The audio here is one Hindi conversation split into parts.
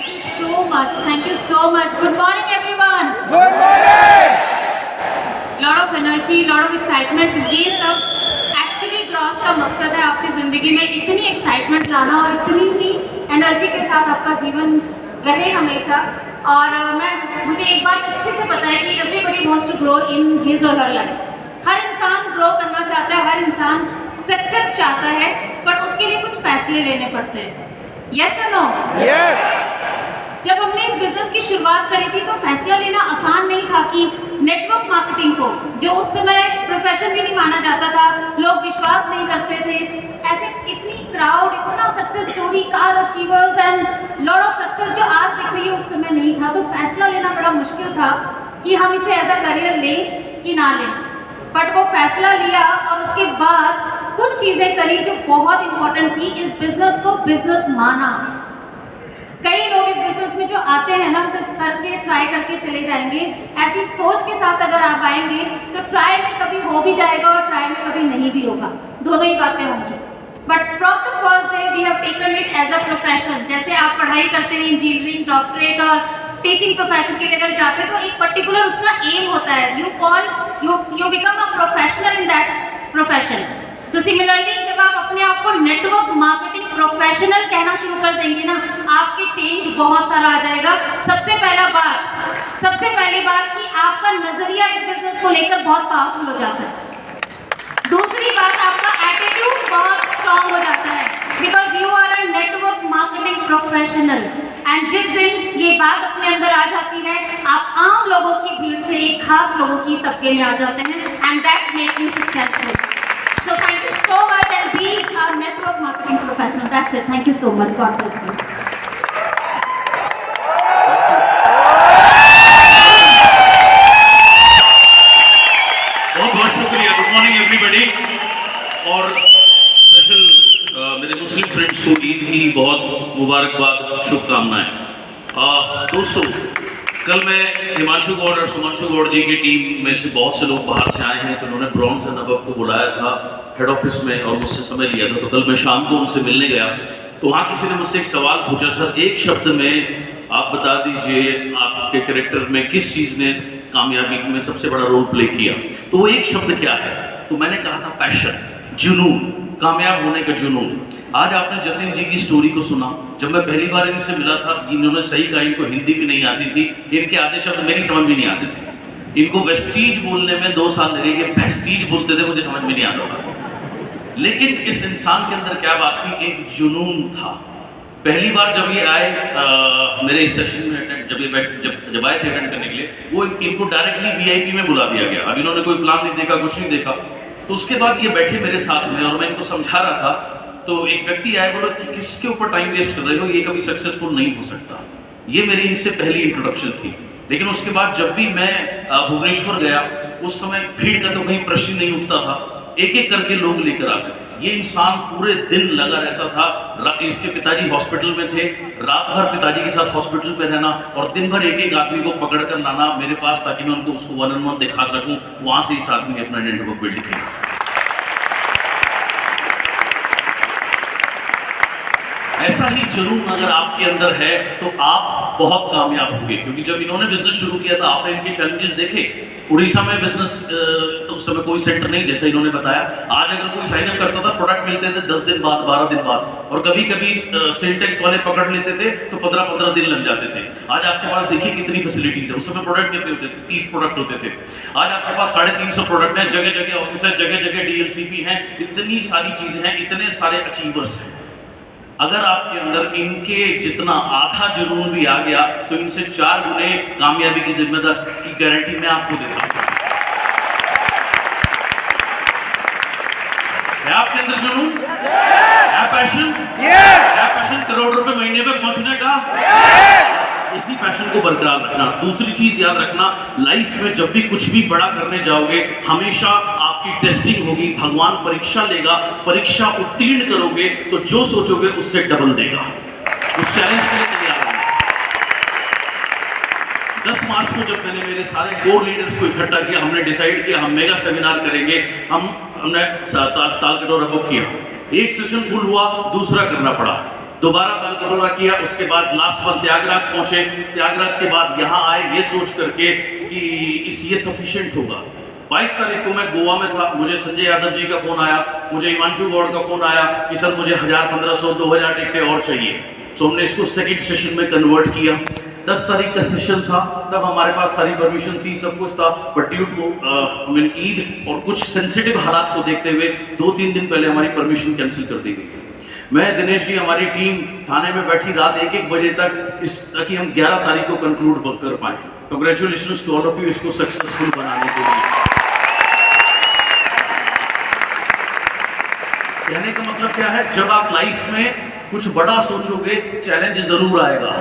you so much. Thank you so much. Good morning, everyone. Good morning. Lot of energy, lot of excitement. ये सब एक्चुअली ग्रॉस का मकसद है आपकी ज़िंदगी में इतनी एक्साइटमेंट लाना और इतनी ही एनर्जी के साथ आपका जीवन रहे हमेशा। और मुझे एक बात अच्छे से पता है कि everybody wants to grow in his और हर लाइफ। हर इंसान ग्रो करना चाहता है, हर इंसान सक्सेस चाहता है, बट उसके लिए कुछ फैसले लेने पड़ते हैं। यस और नो? Yes. जब हमने इस बिजनेस की शुरुआत करी थी तो फैसला लेना आसान नहीं था कि नेटवर्क मार्केटिंग को, जो उस समय प्रोफेशन भी नहीं माना जाता था, लोग विश्वास नहीं करते थे, ऐसे इतनी क्राउड, इतना success story, car achievers and lot of success जो आज दिख रही है उस समय नहीं था। तो फैसला लेना बड़ा मुश्किल था कि हम इसे एज अ करियर लें कि ना लें। बट वो फैसला लिया और उसके बाद कुछ चीज़ें करी जो बहुत इंपॉर्टेंट थी। इस बिजनेस को बिजनेस माना। कई लोग इस बिजनेस में जो आते हैं ना, सिर्फ करके ट्राई करके चले जाएंगे। ऐसी सोच के साथ अगर आप आएंगे तो ट्राई में कभी हो भी जाएगा और ट्राई में कभी नहीं भी होगा, दोनों ही बातें होंगी। But from the first day we have taken it as a profession. जैसे आप पढ़ाई करते हैं, इंजीनियरिंग, डॉक्टरेट और टीचिंग प्रोफेशन के लिए अगर जाते हैं तो एक पर्टिकुलर उसका एम होता है। You become a professional in that profession. तो सिमिलरली जब आप अपने आप को नेटवर्क मार्केटिंग प्रोफेशनल कहना शुरू कर देंगे ना, आपके चेंज बहुत सारा आ जाएगा। सबसे पहली बात कि आपका नजरिया इस बिजनेस को लेकर बहुत पावरफुल हो जाता है। दूसरी बात, आपका एटीट्यूड बहुत स्ट्रांग हो जाता है, because you are a network marketing professional. And जिस दिन ये बात अपने अंदर आ जाती है, आप आम लोगों की भीड़ से एक खास लोगों की तबके में आ जाते हैं, and that's make you successful. So thank you so much and be a network marketing professional. That's it. Thank you so much. God bless you. बहुत बहुत शुक्रिया। Good morning everybody. और स्पेशल मेरे मुस्लिम फ्रेंड्स को ईद की बहुत मुबारकबाद, शुभकामनाएं। दोस्तों, कल मैं हिमांशु गौड़ और सुमांशु गौड़ जी की टीम में से बहुत से लोग बाहर से आए हैं, तो उन्होंने ब्रॉन्स एंड अबव को बुलाया था हेड ऑफिस में और मुझसे समय लिया था। तो कल मैं शाम को उनसे मिलने गया तो वहाँ किसी ने मुझसे एक सवाल पूछा, सर एक शब्द में आप बता दीजिए आपके कैरेक्टर में किस चीज़ ने कामयाबी में सबसे बड़ा रोल प्ले किया। तो वो एक शब्द क्या है? तो मैंने कहा था पैशन, जुनून, कामयाब होने का जुनून। आज आपने जतिन जी की स्टोरी को सुना। जब मैं पहली बार इनसे मिला था, इन्होंने सही कहा, इनको हिंदी भी नहीं आती थी, इनके आधे शब्द मेरी समझ में नहीं आते थे। इनको वेस्टीज बोलने में 2 साल लगे, ये वेस्टीज बोलते थे, मुझे समझ में नहीं आता था। लेकिन इस इंसान के अंदर क्या बात थी? एक जुनून था। पहली बार जब ये आए मेरे इस सेशन में जब आए थे अटेंड करने के लिए, वो इनको डायरेक्टली वीआईपी में बुला दिया गया। अब इन्होंने कोई प्लान नहीं देखा, कुछ नहीं देखा। तो उसके बाद ये बैठे मेरे साथ में और मैं इनको समझा रहा था, तो एक व्यक्ति आया, बोला कि किसके ऊपर टाइम वेस्ट कर रहे हो, ये कभी सक्सेसफुल नहीं हो सकता। ये मेरी इनसे पहली इंट्रोडक्शन थी। लेकिन उसके बाद जब भी मैं भुवनेश्वर गया, उस समय भीड़ का तो कहीं प्रश्न नहीं उठता था, एक एक करके लोग लेकर आते थे। ये इंसान पूरे दिन लगा रहता था। इसके पिताजी हॉस्पिटल में थे, रात भर पिताजी के साथ हॉस्पिटल में रहना और दिन भर एक एक आदमी को पकड़ कर लाना मेरे पास, ताकि मैं उनको उसको 1-on-1 दिखा सकूं। वहां से इस आदमी ने अपना नेटवर्क बिल्ड किया। ऐसा ही जुनून अगर आपके अंदर है तो आप बहुत कामयाब होंगे। क्योंकि जब इन्होंने बिजनेस शुरू किया था, आपने इनके चैलेंजेस देखे। उड़ीसा में बिजनेस तो उस समय कोई सेंटर नहीं, जैसा इन्होंने बताया। आज अगर कोई साइन अप करता था, प्रोडक्ट मिलते थे 10 दिन बाद, 12 दिन बाद, और कभी कभी सिंटेक्स वाले पकड़ लेते थे तो 15-15 दिन लग जाते थे। आज आपके पास देखिए कितनी फैसिलिटीज है। उस समय प्रोडक्ट कितने होते थे? 30 प्रोडक्ट होते थे। आज आपके पास 350 प्रोडक्ट हैं, जगह जगह ऑफिस है, जगह जगह डीएलसीपी है, इतनी सारी चीजें हैं, इतने सारे अचीवर्स हैं। अगर आपके अंदर इनके जितना आधा जुनून भी आ गया तो इनसे 4 गुने कामयाबी की जिम्मेदार की गारंटी मैं आपको देता हूं। है आपके अंदर जुनून? है पैशन? है पैशन करोड़ रुपए महीने पे पहुंचने का? इसी पैशन को बरकरार रखना। दूसरी चीज याद रखना, लाइफ में जब भी कुछ भी बड़ा करने जाओगे, हमेशा आपकी टेस्टिंग होगी, भगवान परीक्षा लेगा। परीक्षा उत्तीर्ण करोगे तो जो सोचोगे उससे डबल देगा। उस चैलेंज के लिए तैयार होना। 10 मार्च को जब मैंने मेरे सारे कोर लीडर्स को इकट्ठा किया, हमने डिसाइड किया हम मेगा सेमिनार करेंगे। हमने तालकटोरा बुक किया। एक सेशन फुल हुआ, दूसरा करना पड़ा। दोबारा तालकटोरा किया, उसके बाद लास्ट मंथ प्रयागराज पहुंचे, प्रयागराज के बाद यहाँ आए ये सोच करके कि ये सफिशिएंट होगा। 22 तारीख को मैं गोवा में था, मुझे संजय यादव जी का फोन आया, मुझे हिमांशु गौड़ का फोन आया कि सर मुझे 1000, 1500, 2000 टिकटें और चाहिए। तो हमने इसको सेकंड सेशन में कन्वर्ट किया। 10 तारीख का सेशन था, तब हमारे पास सारी परमिशन थी, सब कुछ था, बट ड्यू टू ईद और कुछ सेंसिटिव हालात को देखते हुए 2-3 दिन पहले हमारी परमिशन कैंसिल कर दी गई। मैं, दिनेश जी, हमारी टीम थाने में बैठी रात 1-1 बजे तक ताकि हम 11 तारीख को कंक्लूड कर पाए। Congratulations to all of you इसको सक्सेसफुल बनाने के लिए। कहने का मतलब क्या है, जब आप लाइफ में कुछ बड़ा सोचोगे चैलेंज जरूर आएगा।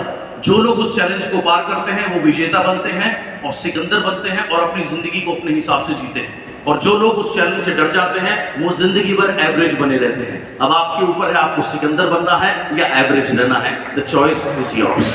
जो लोग उस चैलेंज को पार करते हैं वो विजेता बनते हैं और सिकंदर बनते हैं और अपनी जिंदगी को अपने हिसाब से जीते हैं, और जो लोग उस चैलेंज से डर जाते हैं वो जिंदगी भर एवरेज बने रहते हैं। अब आपके ऊपर है, आपको सिकंदर बनना है या एवरेज रहना है। The choice is yours.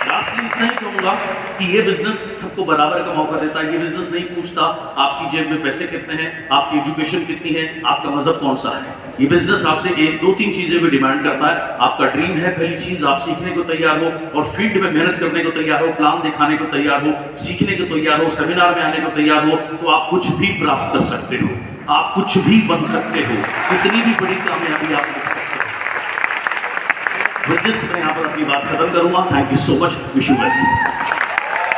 Lastly इतना ही कहूंगा कि ये बिजनेस सबको बराबर का मौका देता है। ये बिजनेस नहीं पूछता आपकी जेब में पैसे कितने हैं, आपकी एजुकेशन कितनी है, आपका मजहब कौन सा है। ये बिजनेस आपसे 1-2-3 चीजें भी डिमांड करता है। आपका ड्रीम है, पहली चीज आप सीखने को तैयार हो और फील्ड में मेहनत करने को तैयार हो, प्लान दिखाने को तैयार हो, सीखने को तैयार हो, सेमिनार में आने को तैयार हो, तो आप कुछ भी प्राप्त कर सकते हो, आप कुछ भी बन सकते हो, कितनी भी बड़ी कामयाबी आप मिल सकते हो। विद दिस मैं यहाँ पर अपनी बात खत्म करूंगा। Thank you so much, wish you well.